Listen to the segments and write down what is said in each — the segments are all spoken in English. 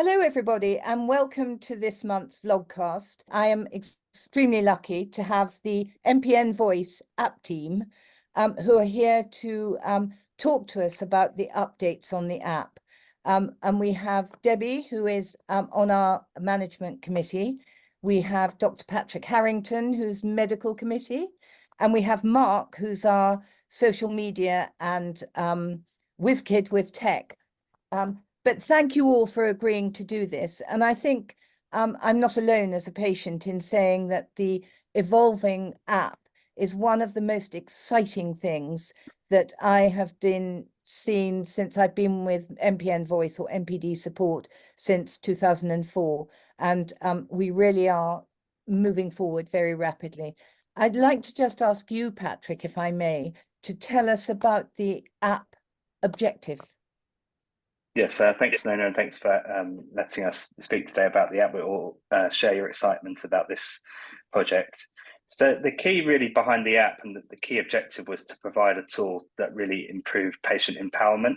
Hello, everybody, and welcome to this month's vlogcast. I am extremely lucky to have the MPN Voice app team who are here to talk to us about the updates on the app. And we have Debbie, who is on our management committee. We have Dr. Patrick Harrington, who's medical committee. And we have Mark, who's our social media and whiz kid with tech. But thank you all for agreeing to do this. And I think I'm not alone as a patient in saying that the evolving app is one of the most exciting things that I have seen since I've been with MPN Voice or MPD support since 2004. And we really are moving forward very rapidly. I'd like to just ask you, Patrick, if I may, to tell us about the app objective. Yes, thanks, Nona, and thanks for letting us speak today about the app. We all share your excitement about this project. So the key really behind the app and the key objective was to provide a tool that really improved patient empowerment.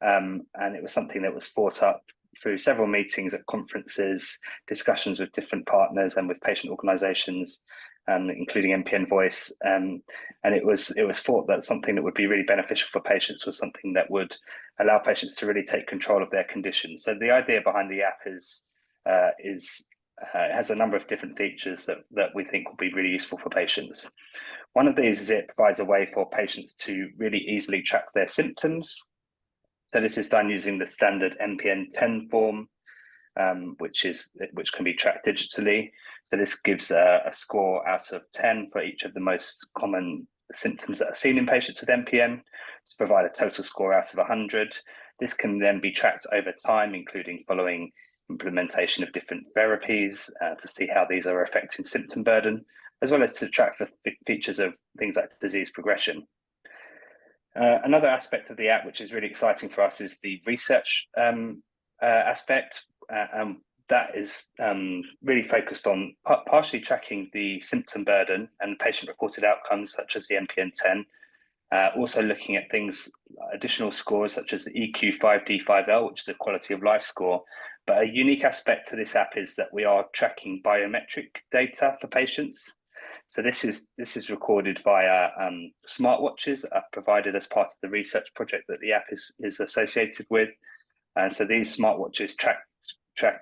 And it was something that was thought up through several meetings at conferences, discussions with different partners and with patient organisations, including MPN Voice. And it was thought that something that would be really beneficial for patients was something that would allow patients to really take control of their condition. So the idea behind the app has a number of different features that we think will be really useful for patients. One of these is it provides a way for patients to really easily track their symptoms. So this is done using the standard MPN 10 form, which can be tracked digitally. So this gives a score out of 10 for each of the most common symptoms that are seen in patients with MPN to provide a total score out of 100. This can then be tracked over time, including following implementation of different therapies to see how these are affecting symptom burden, as well as to track for features of things like disease progression. Another aspect of the app, which is really exciting for us, is the research aspect. That is really focused on partially tracking the symptom burden and patient-reported outcomes, such as the MPN 10. Also looking at things, additional scores, such as the EQ5D5L, which is a quality of life score. But a unique aspect to this app is that we are tracking biometric data for patients. So this is recorded via smartwatches that are provided as part of the research project that the app is associated with. And so these smartwatches track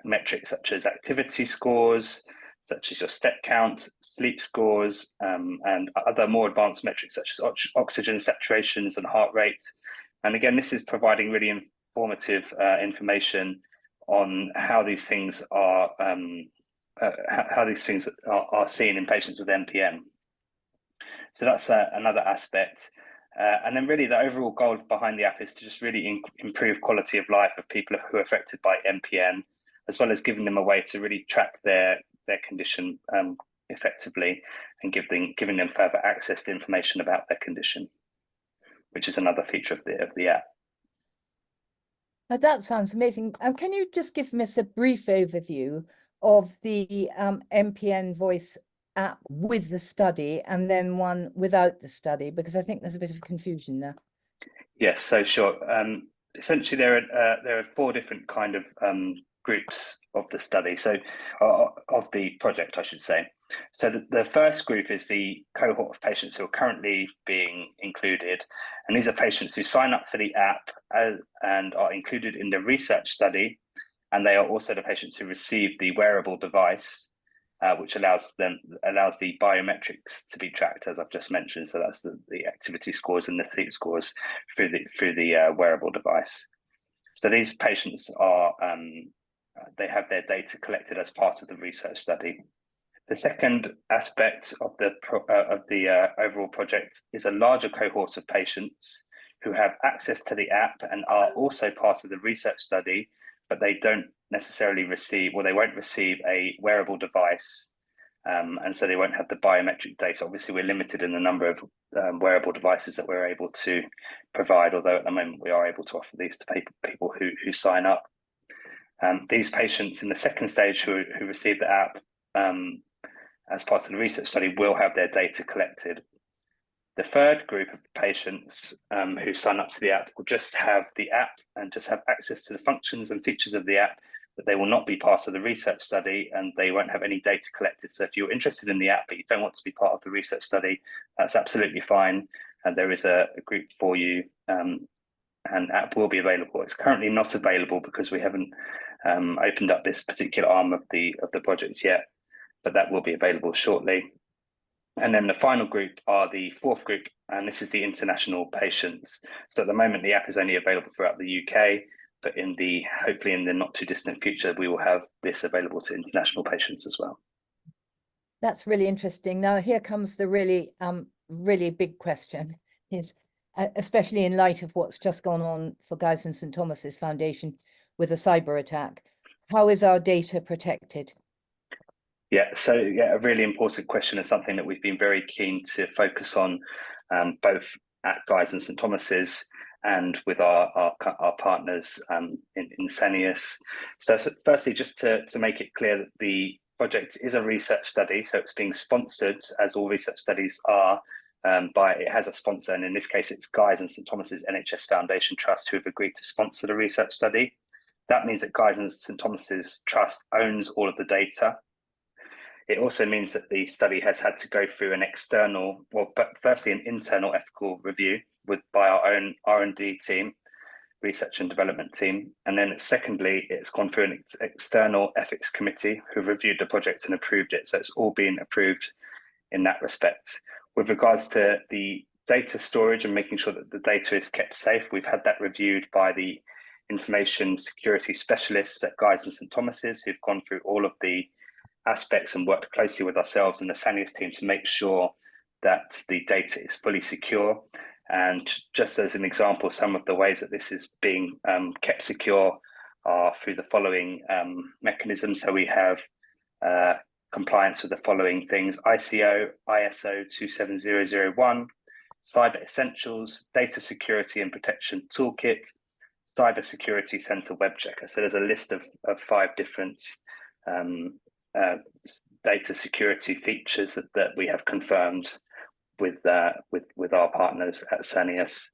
metrics such as activity scores, such as your step count, sleep scores, and other more advanced metrics such as oxygen saturations and heart rate. And again, this is providing really informative information on how these things are seen in patients with MPN. So that's another aspect. And then really the overall goal behind the app is to just really improve quality of life of people who are affected by MPN, as well as giving them a way to really track their condition effectively and giving them further access to information about their condition, which is another feature of the app. Now, that sounds amazing. Can you just give us a brief overview of the MPN Voice app with the study and then one without the study, because I think there's a bit of confusion there. Yes, so sure. Essentially, there are 4 different kind of groups of the study, so of the project, I should say. So the first group is the cohort of patients who are currently being included, and these are patients who sign up for the app and are included in the research study, and they are also the patients who receive the wearable device, which allows the biometrics to be tracked, as I've just mentioned. So that's the activity scores and the sleep scores through the wearable device. So these patients are they have their data collected as part of the research study. The second aspect of the overall project is a larger cohort of patients who have access to the app and are also part of the research study, but they don't necessarily receive, or they won't receive a wearable device, and so they won't have the biometric data. Obviously, we're limited in the number of wearable devices that we're able to provide, although at the moment we are able to offer these to people who sign up. These patients in the second stage who receive the app as part of the research study will have their data collected. The third group of patients who sign up to the app will just have the app and just have access to the functions and features of the app, but they will not be part of the research study and they won't have any data collected. So if you're interested in the app, but you don't want to be part of the research study, that's absolutely fine. And there is a group for you, and app will be available. It's currently not available because we haven't opened up this particular arm of the project yet, but that will be available shortly. And then the final group are the fourth group, and this is the international patients. So at the moment, the app is only available throughout the UK, but hopefully in the not too distant future, we will have this available to international patients as well. That's really interesting. Now, here comes the really, really big question, is especially in light of what's just gone on for Guy's and St Thomas's Foundation with a cyber attack. How is our data protected? Yeah, so a really important question, and something that we've been very keen to focus on, both at Guy's and St Thomas's and with our partners in Sanius. So firstly, just to make it clear that the project is a research study, so it's being sponsored, as all research studies are, it has a sponsor, and in this case it's Guy's and St Thomas's NHS Foundation Trust who have agreed to sponsor the research study. That means that Guy's and St Thomas's Trust owns all of the data. It also means that the study has had to go through an external, but firstly an internal ethical review by our own R&D team, research and development team. And then secondly, it's gone through an external ethics committee who reviewed the project and approved it. So it's all been approved in that respect. With regards to the data storage and making sure that the data is kept safe, we've had that reviewed by the information security specialists at Guy's and St Thomas's, who've gone through all of the aspects and worked closely with ourselves and the Sanius team to make sure that the data is fully secure. And just as an example, some of the ways that this is being kept secure are through the following mechanisms. So we have compliance with the following things: ICO, ISO 27001, Cyber Essentials, Data Security and Protection Toolkit, Cyber Security Center Web Checker. So there's a list of 5 different data security features that we have confirmed with our partners at Sanius.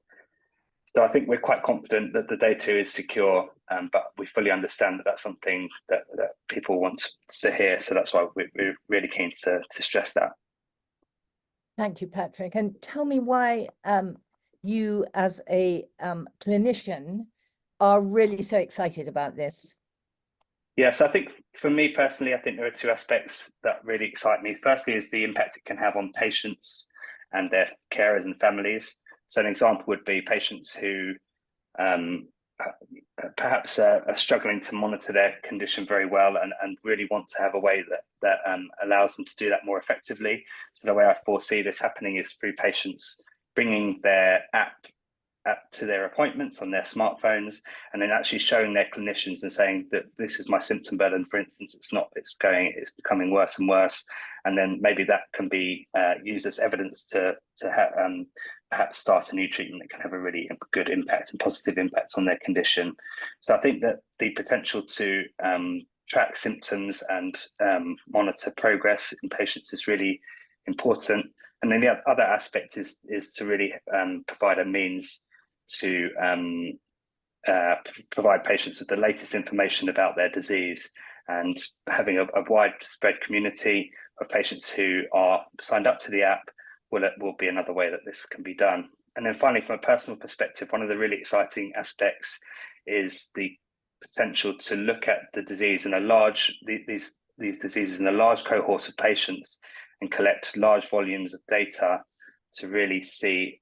So I think we're quite confident that the data is secure, but we fully understand that that's something that people want to hear. So that's why we're really keen to stress that. Thank you, Patrick. And tell me why you as a clinician are really so excited about this. Yes, I think for me personally, I think there are 2 aspects that really excite me. Firstly is the impact it can have on patients and their carers and families. So an example would be patients who perhaps are struggling to monitor their condition very well and really want to have a way that allows them to do that more effectively. So the way I foresee this happening is through patients bringing their app to their appointments on their smartphones, and then actually showing their clinicians and saying that this is my symptom burden, for instance, it's becoming worse and worse. And then maybe that can be used as evidence to perhaps start a new treatment that can have a really good impact and positive impact on their condition. So I think that the potential to track symptoms and monitor progress in patients is really important. And then the other aspect is to really provide a means to provide patients with the latest information about their disease, and having a widespread community of patients who are signed up to the app will be another way that this can be done. And then finally, from a personal perspective, one of the really exciting aspects is the potential to look at the disease in these diseases in a large cohort of patients and collect large volumes of data to really see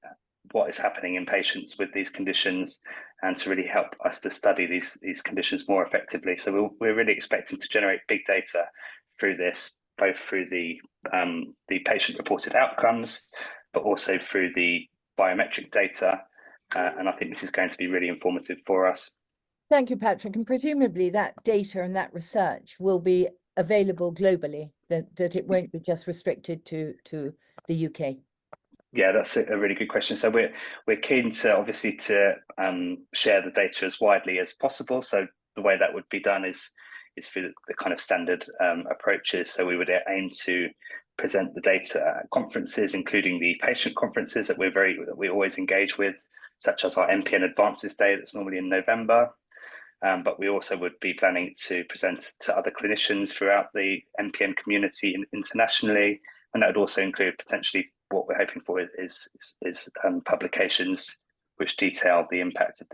what is happening in patients with these conditions, and to really help us to study these conditions more effectively. So we're really expecting to generate big data through this, both through the patient-reported outcomes, but also through the biometric data. And I think this is going to be really informative for us. Thank you, Patrick. And presumably that data and that research will be available globally, that it won't be just restricted to the UK. Yeah, that's a really good question. So we're keen to obviously to share the data as widely as possible. So the way that would be done is through the kind of standard approaches. So we would aim to present the data at conferences, including the patient conferences that we always engage with, such as our MPN Advances Day that's normally in November. but we also would be planning to present to other clinicians throughout the MPN community internationally, and that would also include potentially what we're hoping for is publications which detail the impact of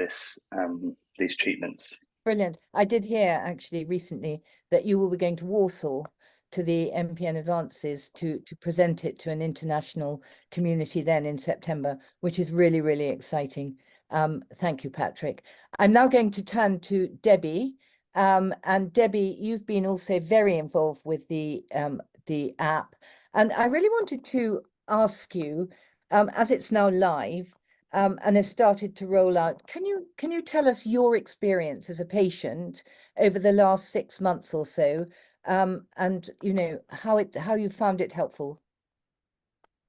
these treatments. Brilliant. I did hear actually recently that you were going to Warsaw to the MPN Advances to present it to an international community then in September, which is really, really exciting. Thank you, Patrick. I'm now going to turn to Debbie. And Debbie, you've been also very involved with the app. And I really wanted to ask you, as it's now live, and has started to roll out, can you tell us your experience as a patient over the last 6 months or so, and how you found it helpful?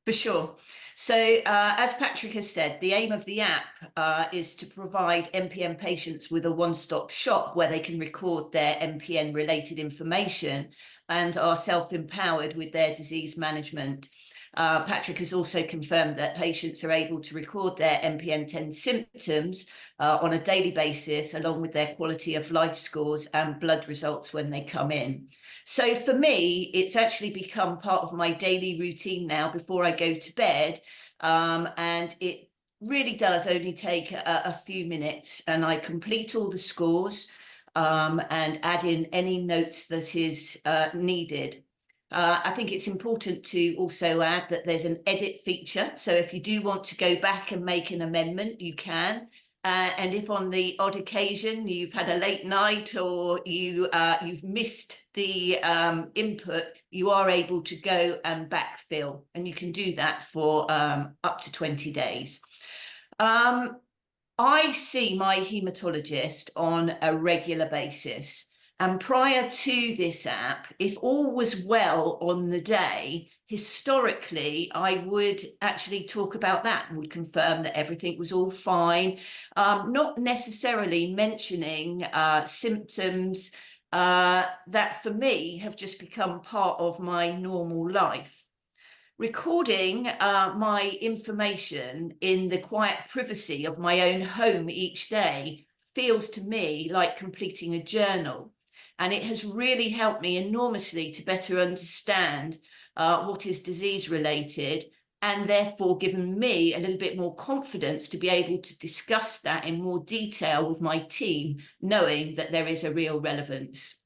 For sure. So as Patrick has said, the aim of the app is to provide MPN patients with a one-stop shop where they can record their MPN related information and are self-empowered with their disease management. Patrick has also confirmed that patients are able to record their MPN 10 symptoms on a daily basis, along with their quality of life scores and blood results when they come in. So for me, it's actually become part of my daily routine now before I go to bed. And it really does only take a few minutes, and I complete all the scores and add in any notes that is needed. I think it's important to also add that there's an edit feature. So if you do want to go back and make an amendment, you can. And if on the odd occasion you've had a late night or you've missed the input, you are able to go and backfill, and you can do that for up to 20 days. I see my hematologist on a regular basis. And prior to this app, if all was well on the day, historically, I would actually talk about that and would confirm that everything was all fine, not necessarily mentioning symptoms that for me have just become part of my normal life. Recording my information in the quiet privacy of my own home each day feels to me like completing a journal. And it has really helped me enormously to better understand what is disease related, and therefore given me a little bit more confidence to be able to discuss that in more detail with my team, knowing that there is a real relevance.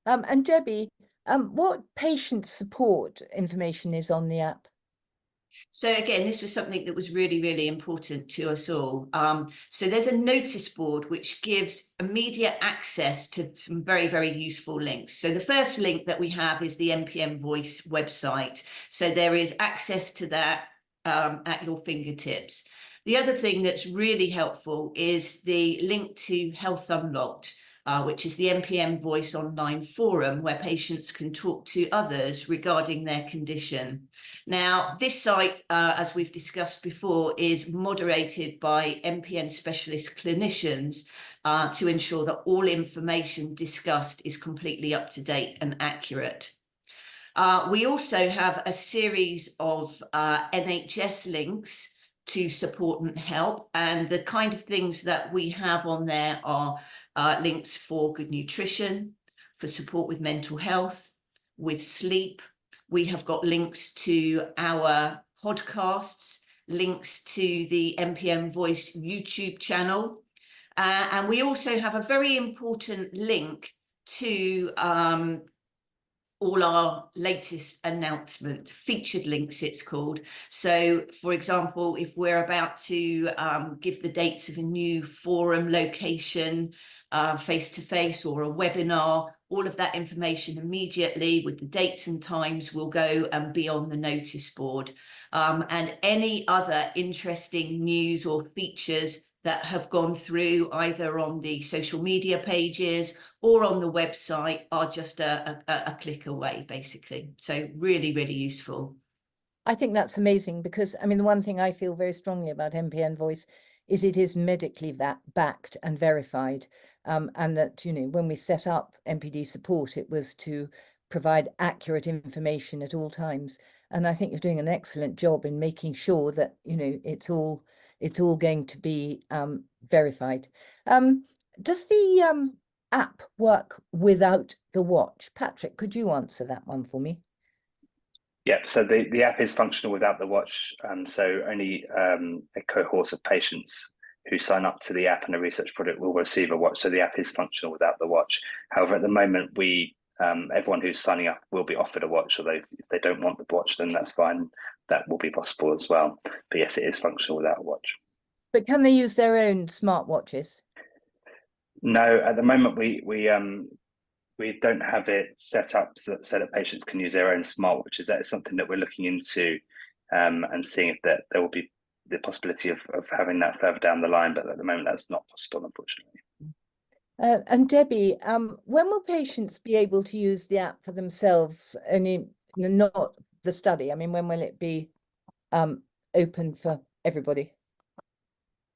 And Debbie, what patient support information is on the app? So again, this was something that was really, really important to us all. So there's a notice board which gives immediate access to some very, very useful links. So the first link that we have is the MPN Voice website. So there is access to that at your fingertips. The other thing that's really helpful is the link to Health Unlocked, which is the MPN Voice online forum where patients can talk to others regarding their condition. Now, this site, as we've discussed before, is moderated by MPN specialist clinicians to ensure that all information discussed is completely up to date and accurate. We also have a series of NHS links to support and help, and the kind of things that we have on there are links for good nutrition, for support with mental health, with sleep. We have got links to our podcasts, links to the MPN Voice YouTube channel. And we also have a very important link to all our latest announcement, featured links it's called. So for example, if we're about to give the dates of a new forum location, face-to-face or a webinar, all of that information immediately with the dates and times will go and be on the notice board. And any other interesting news or features that have gone through either on the social media pages or on the website are just a click away, basically. So really, really useful. I think that's amazing because, I mean, the one thing I feel very strongly about MPN Voice is it is medically backed and verified. And that, when we set up MPD support, it was to provide accurate information at all times. And I think you're doing an excellent job in making sure that, it's all going to be verified. does the app work without the watch? Patrick, could you answer that one for me? Yeah, so the app is functional without the watch. So only a cohort of patients who sign up to the app and a research product will receive a watch. So the app is functional without the watch. However, at the moment, everyone who's signing up will be offered a watch, although if they don't want the watch, then that's fine. That will be possible as well. But yes, it is functional without a watch. But can they use their own smartwatches? No, at the moment we don't have it set up so that patients can use their own smartwatches. That is something that we're looking into and seeing if there will be the possibility of having that further down the line. But at the moment, that's not possible, unfortunately. And Debbie, when will patients be able to use the app for themselves? Only not the study. I mean, when will it be open for everybody?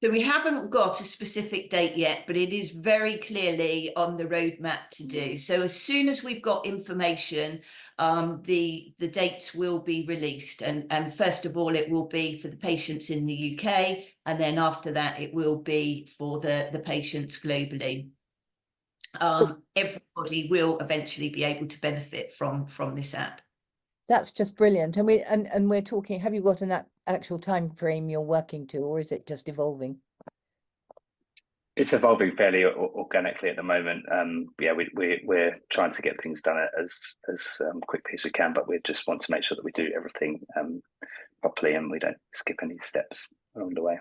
So we haven't got a specific date yet, but it is very clearly on the roadmap to do. So as soon as we've got information, the dates will be released. And first of all, it will be for the patients in the UK. And then after that, it will be for the patients globally. Everybody will eventually be able to benefit from this app. That's just brilliant. And we're talking, have you got an actual time frame you're working to, or is it just evolving? It's evolving fairly organically at the moment. Yeah, we're trying to get things done as quickly as we can, but we just want to make sure that we do everything properly and we don't skip any steps along the way.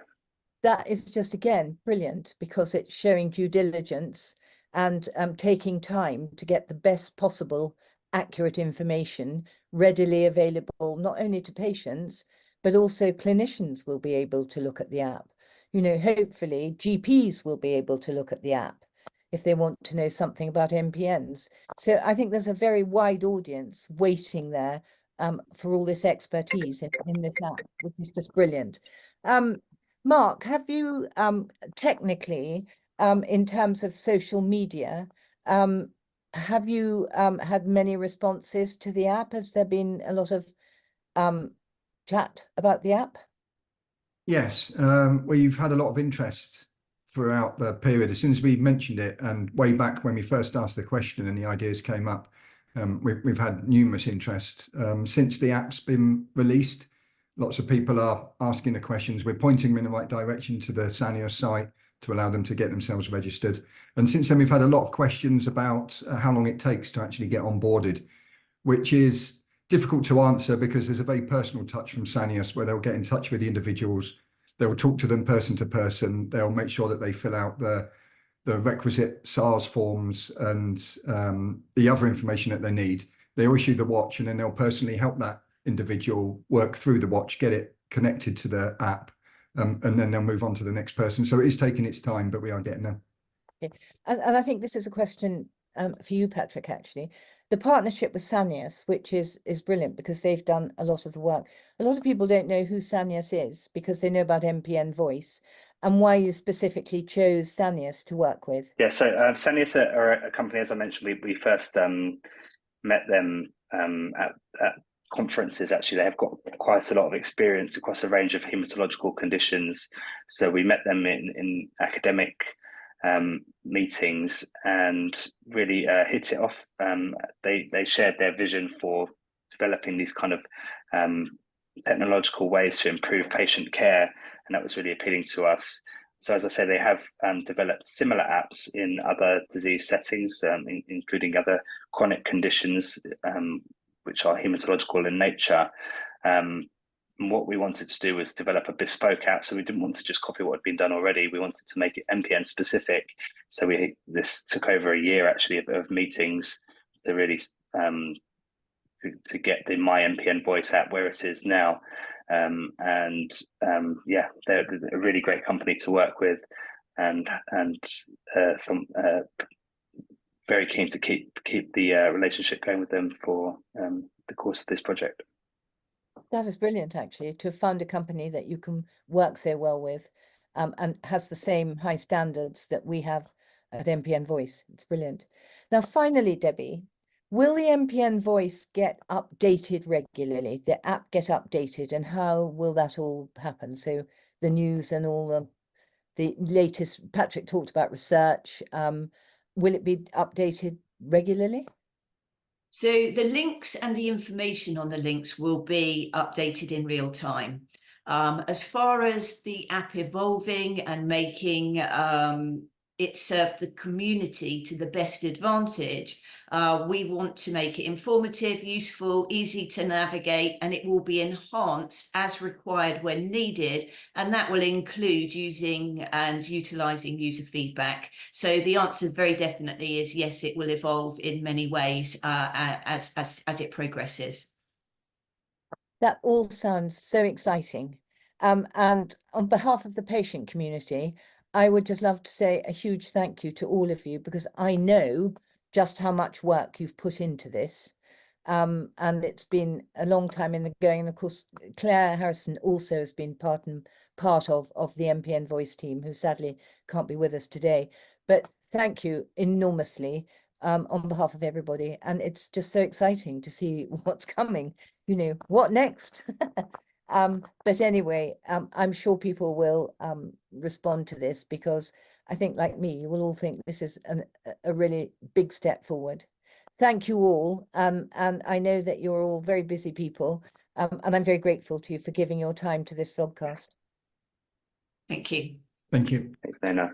That is just, again, brilliant, because it's showing due diligence and taking time to get the best possible accurate information readily available, not only to patients, but also clinicians will be able to look at the app. Hopefully GPs will be able to look at the app if they want to know something about MPNs. So I think there's a very wide audience waiting there for all this expertise in this app, which is just brilliant. Mark, have you technically, in terms of social media, have you had many responses to the app? Has there been a lot of chat about the app? Yes, we've had a lot of interest throughout the period. As soon as we mentioned it, and way back when we first asked the question and the ideas came up, we've had numerous interest. Since the app's been released, lots of people are asking the questions. We're pointing them in the right direction to the Sanius site to allow them to get themselves registered. And since then, we've had a lot of questions about how long it takes to actually get onboarded, which is difficult to answer because there's a very personal touch from Sanius where they'll get in touch with the individuals, they'll talk to them person to person, they'll make sure that they fill out the requisite SARS forms and the other information that they need. They'll issue the watch and then they'll personally help that individual work through the watch, get it connected to the app, and then they'll move on to the next person. So it is taking its time, but we are getting there. Okay. And I think this is a question for you, Patrick, actually. The partnership with Sanius, which is brilliant because they've done a lot of the work. A lot of people don't know who Sanius is because they know about MPN Voice, and why you specifically chose Sanius to work with. Yeah, so Sanius are a company, as I mentioned, we first met them at conferences. Actually, they have got quite a lot of experience across a range of hematological conditions. So we met them in academic meetings and really hit it off. They shared their vision for developing these kind of technological ways to improve patient care, and that was really appealing to us. So as I say, they have developed similar apps in other disease settings, including other chronic conditions, which are hematological in nature. And what we wanted to do was develop a bespoke app. So we didn't want to just copy what had been done already. We wanted to make it MPN specific. So this took over a year actually of meetings to really to get the My MPN Voice app where it is now. Yeah, they're a really great company to work with, and some very keen to keep the relationship going with them for the course of this project. That is brilliant, actually, to found a company that you can work so well with, and has the same high standards that we have at MPN Voice. It's brilliant. Now, finally, Debbie, will the MPN Voice get updated regularly? The app get updated, and how will that all happen? So the news and all the latest. Patrick talked about research. Will it be updated regularly? So the links and the information on the links will be updated in real time. As far as the app evolving and making it serve the community to the best advantage, we want to make it informative, useful, easy to navigate, and it will be enhanced as required when needed. And that will include using and utilizing user feedback. So the answer very definitely is yes, it will evolve in many ways as it progresses. That all sounds so exciting. And on behalf of the patient community, I would just love to say a huge thank you to all of you, because I know just how much work you've put into this. And it's been a long time in the going. And of course, Claire Harrison also has been part of the MPN Voice team, who sadly can't be with us today. But thank you enormously on behalf of everybody. And it's just so exciting to see what's coming. You know, what next? But anyway, I'm sure people will respond to this, because I think, like me, you will all think this is a really big step forward. Thank you all. And I know that you're all very busy people, and I'm very grateful to you for giving your time to this vlogcast. Thank you. Thank you. Thanks, Nona.